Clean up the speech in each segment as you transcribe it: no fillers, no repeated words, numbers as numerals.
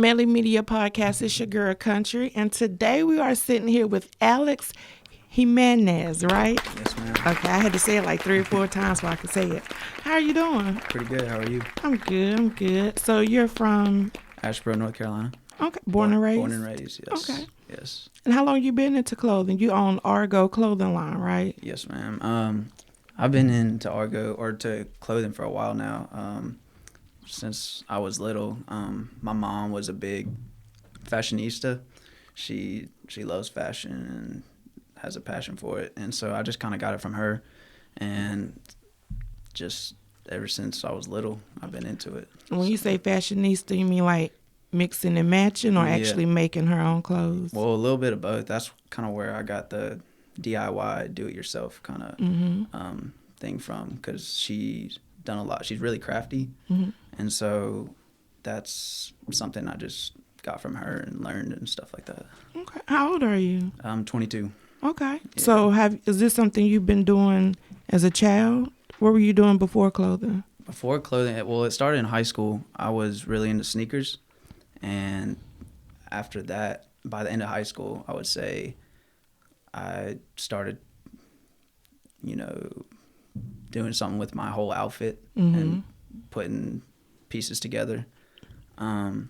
Medley Media Podcast. It's your girl Country, and today we are sitting here with Alex Gimenez, right? Yes, ma'am. Okay, I had to say it like 3 or 4 times so I could say it. How are you doing? Pretty good. How are you? I'm good. So you're from? Asheboro, North Carolina. Okay, born and raised? Born and raised, yes. Okay. Yes. And how long you been into clothing? You own Argo clothing line, right? Yes, ma'am. I've been into Argo or to clothing for a while now. Since I was little. My mom was a big fashionista. She loves fashion and has a passion for it, and so I just kind of got it from her, and just ever since I was little, I've been into it. When you say fashionista, you mean like mixing and matching, or actually making her own clothes? Well, a little bit of both. That's kind of where I got the DIY, do-it-yourself kind of thing from, because she's done a lot. She's really crafty, and so that's something I just got from her and learned and stuff like that. Okay. How old are you? I'm 22. Okay. Yeah. So is this something you've been doing as a child? What were you doing before clothing? Before clothing, well, it started in high school. I was really into sneakers, and after that, by the end of high school, I would say I started, doing something with my whole outfit and putting pieces together. And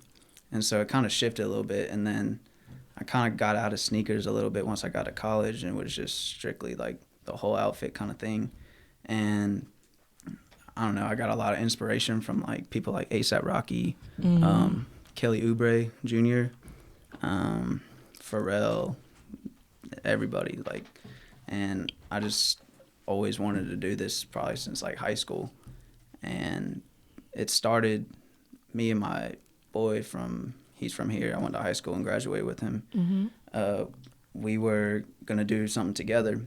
so it kind of shifted a little bit, and then I kind of got out of sneakers a little bit once I got to college, and it was just strictly like the whole outfit kind of thing. And I don't know, I got a lot of inspiration from like people like A$AP Rocky, Kelly Oubre Jr., Pharrell, everybody, and I just always wanted to do this probably since like high school. And it started, me and my boy he's from here. I went to high school and graduated with him. We were going to do something together,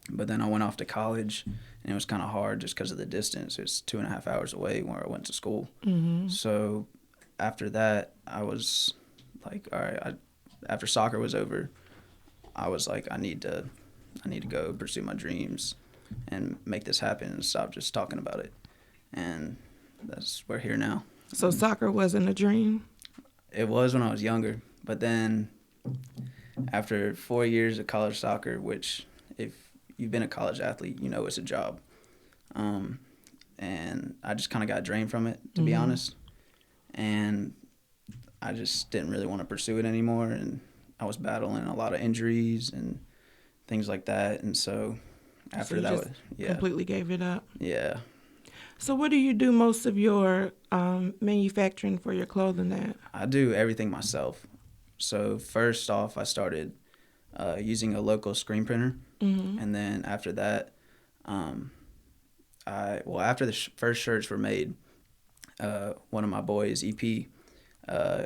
but then I went off to college, and it was kind of hard just because of the distance. It's 2.5 hours away where I went to school. So after that, I was like, all right, after soccer was over, I was like, I need to go pursue my dreams and make this happen and stop just talking about it. And we're here now. So soccer wasn't a dream? It was when I was younger, but then after 4 years of college soccer, which if you've been a college athlete, you know it's a job. And I just kind of got drained from it, to be honest. And I just didn't really want to pursue it anymore, and I was battling a lot of injuries and things like that. And so after that, completely gave it up. Yeah. So what do you do most of your manufacturing for your clothing at? I do everything myself. So first off, I started using a local screen printer, and then after that, after the first shirts were made, one of my boys, EP,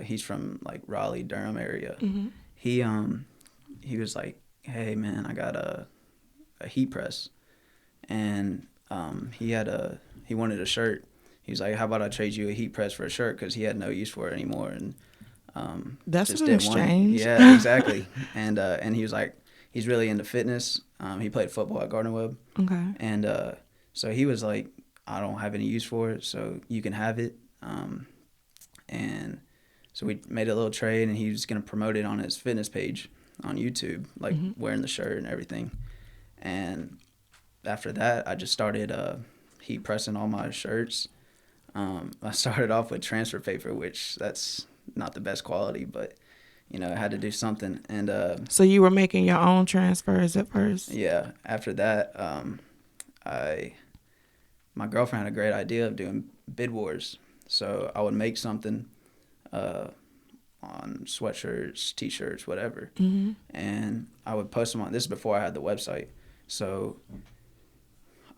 he's from like Raleigh, Durham area. He was like, "Hey man, I got a heat press," and he wanted a shirt. He was like, "How about I trade you a heat press for a shirt?" Because he had no use for it anymore, and that's just an didn't want it. exchange. Yeah, exactly. And he was like, he's really into fitness. He played football at Gardner Webb. Okay. And so he was like, "I don't have any use for it, so you can have it." And so we made a little trade, and he was gonna promote it on his fitness page on YouTube, like wearing the shirt and everything. And after that, I just started heat pressing all my shirts. I started off with transfer paper, which that's not the best quality, but I had to do something. And so you were making your own transfers at first? Yeah. After that, my girlfriend had a great idea of doing bid wars. So I would make something on sweatshirts, T-shirts, whatever, and I would post them on. This is before I had the website, so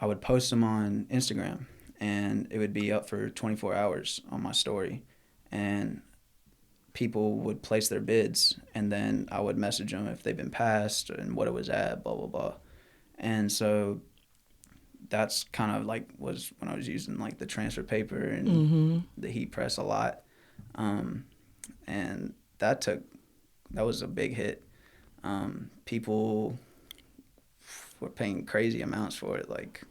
I would post them on Instagram, and it would be up for 24 hours on my story, and people would place their bids, and then I would message them if they've been passed and what it was at, blah, blah, blah. And so that's kind of like was when I was using like the transfer paper and the heat press a lot. And that was a big hit. People were paying crazy amounts for it. Like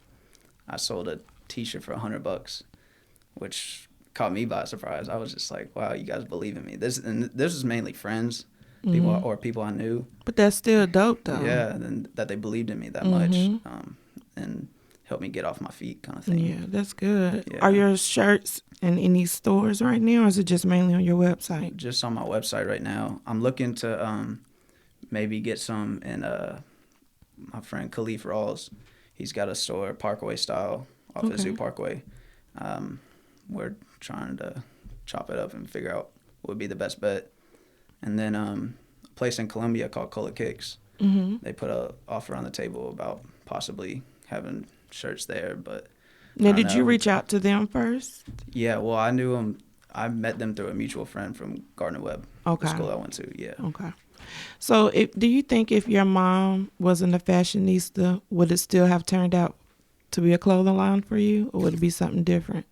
I sold a T-shirt for $100, which caught me by surprise. I was just like, wow, you guys believe in me. This is mainly friends, Mm-hmm. people I knew. But that's still dope, though. Yeah, and that they believed in me that much, Mm-hmm. and helped me get off my feet, kind of thing. Yeah, that's good. Yeah. Are your shirts in any stores right now, or is it just mainly on your website? Just on my website right now. I'm looking to maybe get some in my friend Khalif Rawls. He's got a store, Parkway style, off of Zoo Parkway. We're trying to chop it up and figure out what would be the best bet. And then a place in Columbia called Cola Kicks. Mm-hmm. They put a offer on the table about possibly having shirts there, but I Now, don't did you know. reach out to them first? Yeah, well, I knew them. I met them through a mutual friend from Gardner Webb, Okay. the school I went to. Yeah. Okay. So, do you think if your mom wasn't a fashionista, would it still have turned out to be a clothing line for you, or would it be something different?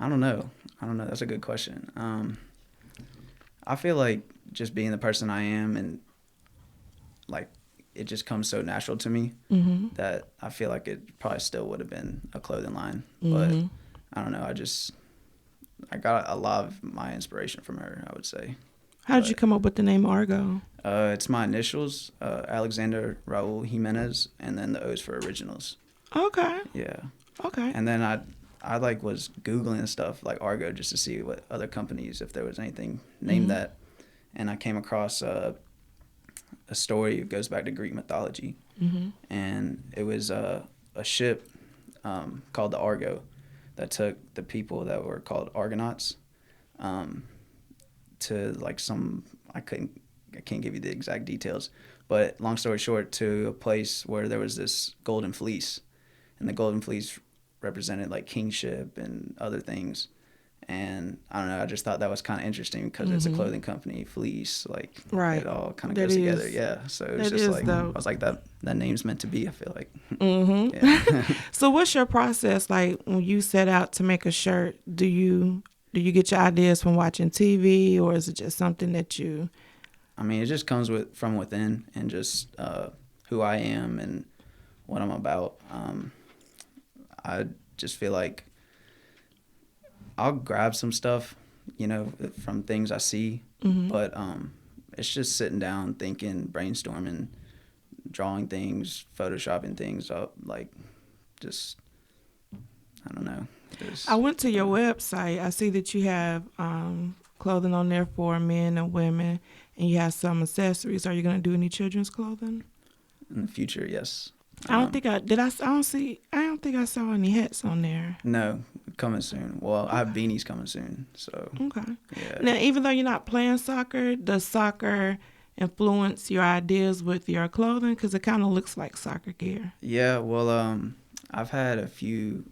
I don't know. That's a good question. I feel like just being the person I am, and like it just comes so natural to me Mm-hmm. that I feel like it probably still would have been a clothing line. Mm-hmm. But I don't know. I got a lot of my inspiration from her, I would say. How did you come up with the name Argo? It's my initials, Alexander Raul Gimenez, and then the O's for originals. Okay. Yeah. Okay. And then I like was Googling stuff like Argo just to see what other companies, if there was anything named that. And I came across a story that goes back to Greek mythology. Mm-hmm. And it was a ship called the Argo that took the people that were called Argonauts to like I can't give you the exact details, but long story short, to a place where there was this golden fleece, and the golden fleece represented like kingship and other things. And I don't know, I just thought that was kind of interesting because it's a clothing company, fleece, like Right. it all kind of That goes together. is- Yeah. So it was that just is like, dope. I was like, that name's meant to be, I feel like. Mm-hmm. Yeah. So, what's your process like when you set out to make a shirt? Do you get your ideas from watching TV, or is it just something that you? I mean, it just comes from within, and just who I am and what I'm about. I just feel like I'll grab some stuff, from things I see, but it's just sitting down, thinking, brainstorming, drawing things, photoshopping things up, like just, I don't know. I went to your website. I see that you have clothing on there for men and women, and you have some accessories. Are you going to do any children's clothing? In the future, yes. I don't think I did. I don't think I saw any hats on there. No, coming soon. Well, I have beanies coming soon, so. Okay. Yeah. Now, even though you're not playing soccer, does soccer influence your ideas with your clothing? Because it kind of looks like soccer gear. Yeah, well, I've had a few.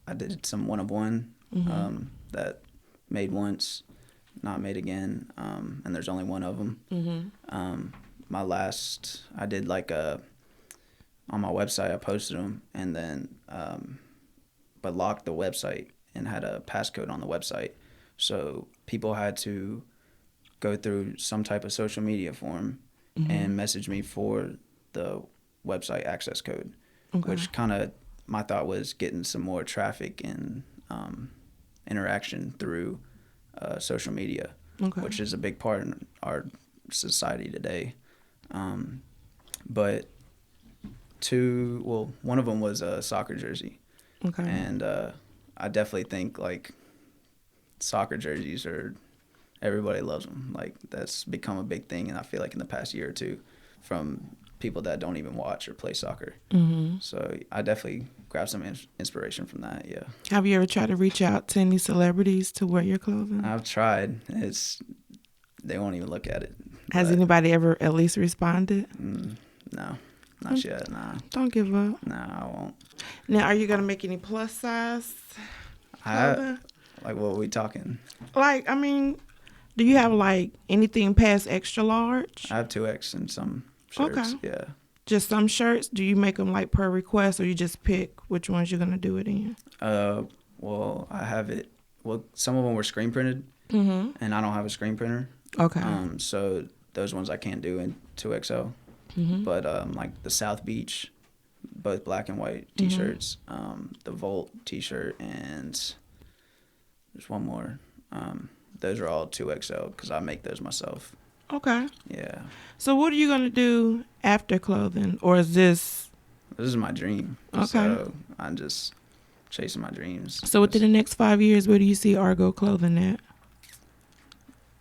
I did some one-of-one that made once, not made again, and there's only one of them. Mm-hmm. My last, I did like on my website, I posted them, and then but locked the website and had a passcode on the website, so people had to go through some type of social media form and message me for the website access code, which kind of, my thought was getting some more traffic and interaction through social media, which is a big part in our society today. But one of them was a soccer jersey. Okay. And I definitely think like soccer jerseys everybody loves them. Like that's become a big thing, and I feel like in the past year or two, from people that don't even watch or play soccer. Mm-hmm. So I definitely grabbed some inspiration from that. Yeah. Have you ever tried to reach out to any celebrities to wear your clothing? I've tried. They won't even look at it. Has anybody ever at least responded? No, not yet. Nah. Don't give up. Nah, I won't. Now, are you gonna make any plus size clothing? Like, what are we talking? Like, I mean, do you have like anything past extra large? I have 2X in some shirts. Okay. Yeah. Just some shirts? Do you make them like per request, or you just pick which ones you're gonna do it in? Well, I have it. Well, some of them were screen printed, and I don't have a screen printer. Okay. So those ones I can't do in 2XL. But like the South Beach, both black and white T-shirts, the Volt T-shirt, and there's one more. Those are all 2XL because I make those myself. Okay. Yeah. So what are you gonna do after clothing, or is this This is my dream. okay? So I'm just chasing my dreams. So within the next 5 years, where do you see Argo Clothing at?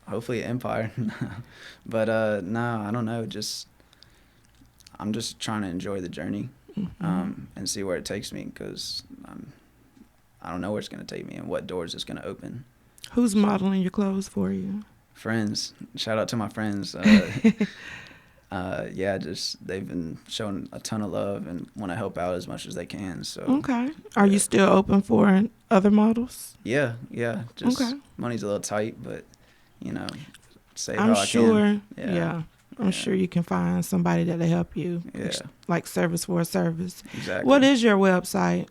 Hopefully Empire. But no, I don't know. I'm just trying to enjoy the journey, and see where it takes me, because I don't know where it's gonna take me and what doors it's gonna open. Who's modeling your clothes for you? Friends, shout out to my friends. Yeah, just they've been showing a ton of love and want to help out as much as they can. So Okay. Are you still open for other models? yeah. Just Okay. money's a little tight, but save I'm how I sure. can. Yeah. I'm sure you can find somebody that'll help you. Yeah. Like service for a service. Exactly. What is your website?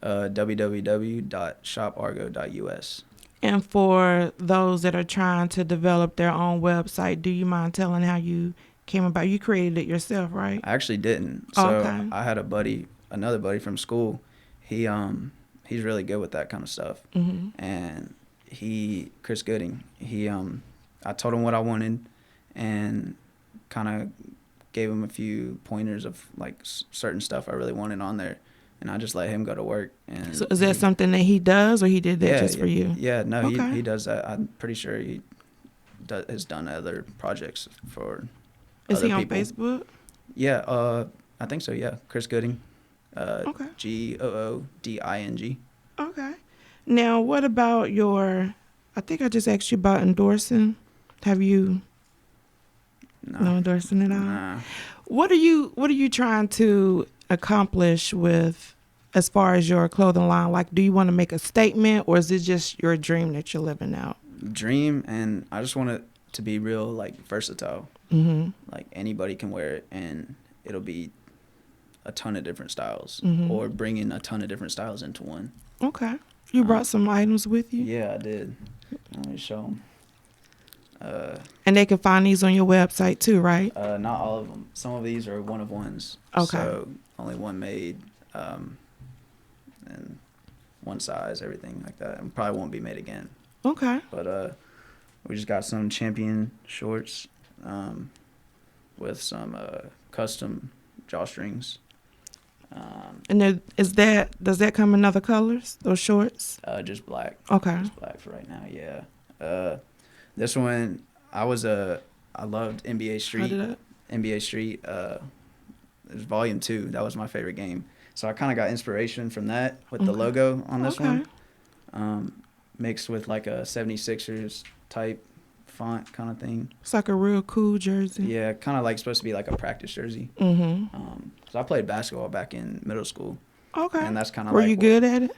www.shopargo.us. And for those that are trying to develop their own website, do you mind telling how you came about? You created it yourself, right? I actually didn't. So Okay. I had another buddy from school. He's really good with that kind of stuff. Mm-hmm. And Chris Gooding, I told him what I wanted, and kind of gave him a few pointers of like certain stuff I really wanted on there, and I just let him go to work. And So is that something that he does, or he did that just for you? Yeah, no, Okay. he does that. I'm pretty sure he has done other projects for Is other he on people. Facebook? Yeah, I think so. Yeah, Chris Gooding. Okay. Gooding. Okay. Now, what about I think I just asked you about endorsing. Have you no endorsing at all? Nah. What are you trying to accomplish with as far as your clothing line? Like, do you want to make a statement, or is it just your dream that you're living out? Dream, and I just want it to be real, like versatile. Mm-hmm. Like anybody can wear it, and it'll be a ton of different styles, Mhm. or bring in a ton of different styles into one. Okay. You brought some items with you? Yeah, I did. Let me show them. And they can find these on your website too, right? Not all of them. Some of these are one of ones. Okay. So only one made, and one size, everything like that, and probably won't be made again. Okay. But we just got some champion shorts, with some custom drawstrings. And does that come in other colors, those shorts? Just black. Okay. Just black for right now. Yeah. This one, I loved NBA Street. NBA Street. It was Volume 2. That was my favorite game. So I kind of got inspiration from that with the logo on this one, mixed with like a 76ers type font kind of thing. It's like a real cool jersey. Yeah, kind of like supposed to be like a practice jersey. Mm-hmm. So I played basketball back in middle school. Okay. And that's kind of Were like, you good at it?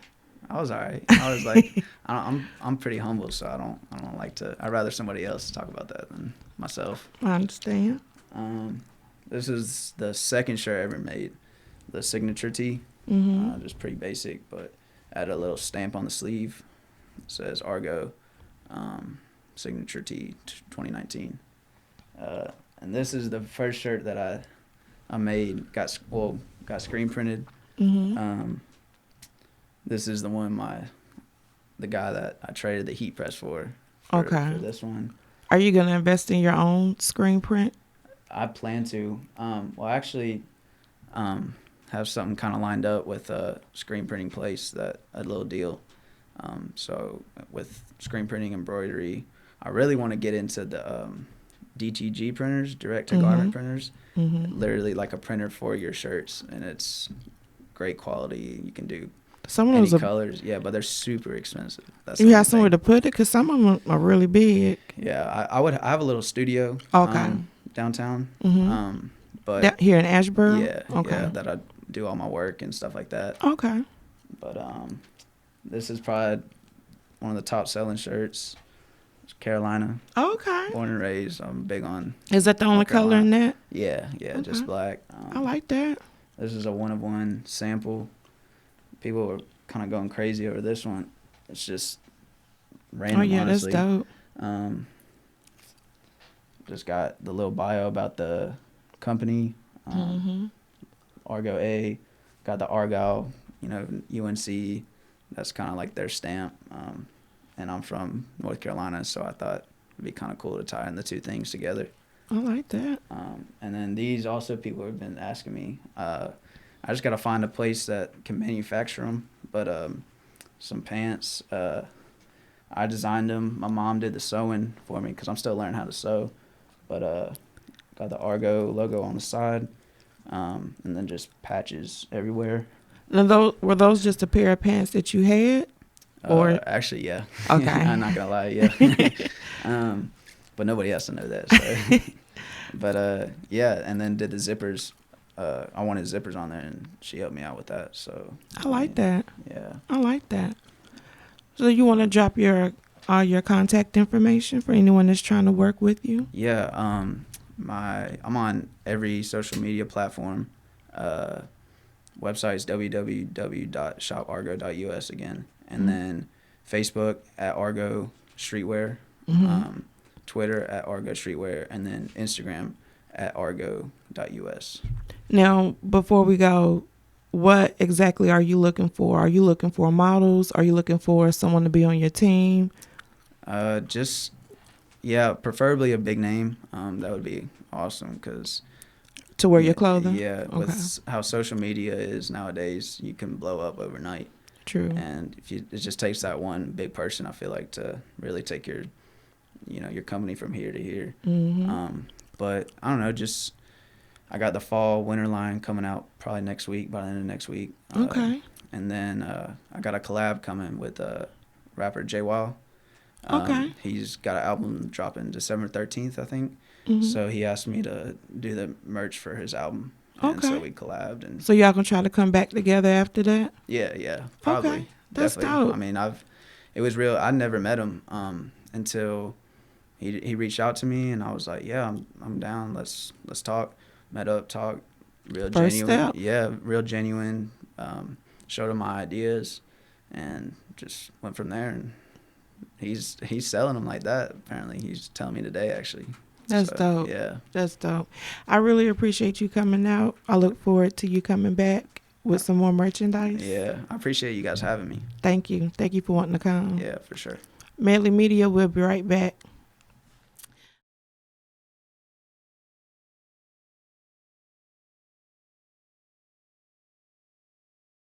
I was all right. I was like, I'm pretty humble, so I don't like to. I'd rather somebody else talk about that than myself. I understand. This is the second shirt I ever made, the signature tee. Mm-hmm. Just pretty basic, but add a little stamp on the sleeve. It says Argo, signature tee 2019. And this is the first shirt that I made. Got screen printed. Mm-hmm. This is the one the guy that I traded the heat press for Okay. this one. Are you gonna invest in your own screen print? I plan to. Well, I actually have something kind of lined up with a screen printing place, a little deal. So with screen printing, embroidery, I really want to get into the DTG printers, direct to garment printers. Mm-hmm. Literally like a printer for your shirts, and it's great quality. You can do Some of any those colors, yeah, but they're super expensive. That's you the have only somewhere thing. to put it, cause some of them are really big. Yeah, I have a little studio. Okay. Downtown. Mm-hmm. But Here in Asheboro. yeah, Okay. yeah, that I do all my work and stuff like that. Okay. But this is probably one of the top selling shirts. It's Carolina, Okay. born and raised. I'm big on. Is that the only North color in Carolina. that? Yeah, Okay. just black. I like that. This is a one-of-one sample. People are kind of going crazy over this one. It's just random, Oh yeah, honestly. that's dope. Just got the little bio about the company. Mm-hmm. Argo A, got the Argyle, UNC. That's kind of like their stamp. and I'm from North Carolina, so I thought it'd be kind of cool to tie in the two things together. I like that. And then these also, people have been asking me. I just got to find a place that can manufacture them. But some pants, I designed them. My mom did the sewing for me because I'm still learning how to sew. But got the Argo logo on the side, and then just patches everywhere. Now, were those just a pair of pants that you had? Or Actually, yeah. Okay. I'm not gonna lie, yeah. But nobody has to know that. So. But yeah, and then did the zippers. I wanted zippers on there, and she helped me out with that. So I like that. Yeah. I like that. So you want to drop your contact information for anyone that's trying to work with you? Yeah. I'm on every social media platform. Website is www.shopargo.us again, and then Facebook at Argo Streetwear, Twitter at Argo Streetwear, and then Instagram at argo.us. Now, before we go, what exactly are you looking for? Are you looking for models? Are you looking for someone to be on your team? Preferably a big name. That would be awesome because to wear your clothing? Yeah, Okay. with how social media is nowadays, you can blow up overnight. True. And it just takes that one big person, I feel like, to really take your company from here to here. Mm-hmm. But I don't know, just I got the fall winter line coming out probably next week, by the end of next week. Okay. And then I got a collab coming with rapper J Wild. Okay. He's got an album dropping December 13th, I think. Mm-hmm. So he asked me to do the merch for his album. And so Okay. we collabed. And So y'all gonna try to come back together after that? yeah, probably. Okay. That's definitely. dope. I mean, it was real. I never met him until he reached out to me, and I was like, yeah, I'm down. Let's talk. Met up, talked. Real First genuine. step. Yeah, real genuine. Showed him my ideas, and just went from there. And he's selling them like that. Apparently, he's telling me today actually. That's dope. Yeah. That's dope. I really appreciate you coming out. I look forward to you coming back with some more merchandise. Yeah, I appreciate you guys having me. Thank you. Thank you for wanting to come. Yeah, for sure. Medley Media, we'll be right back.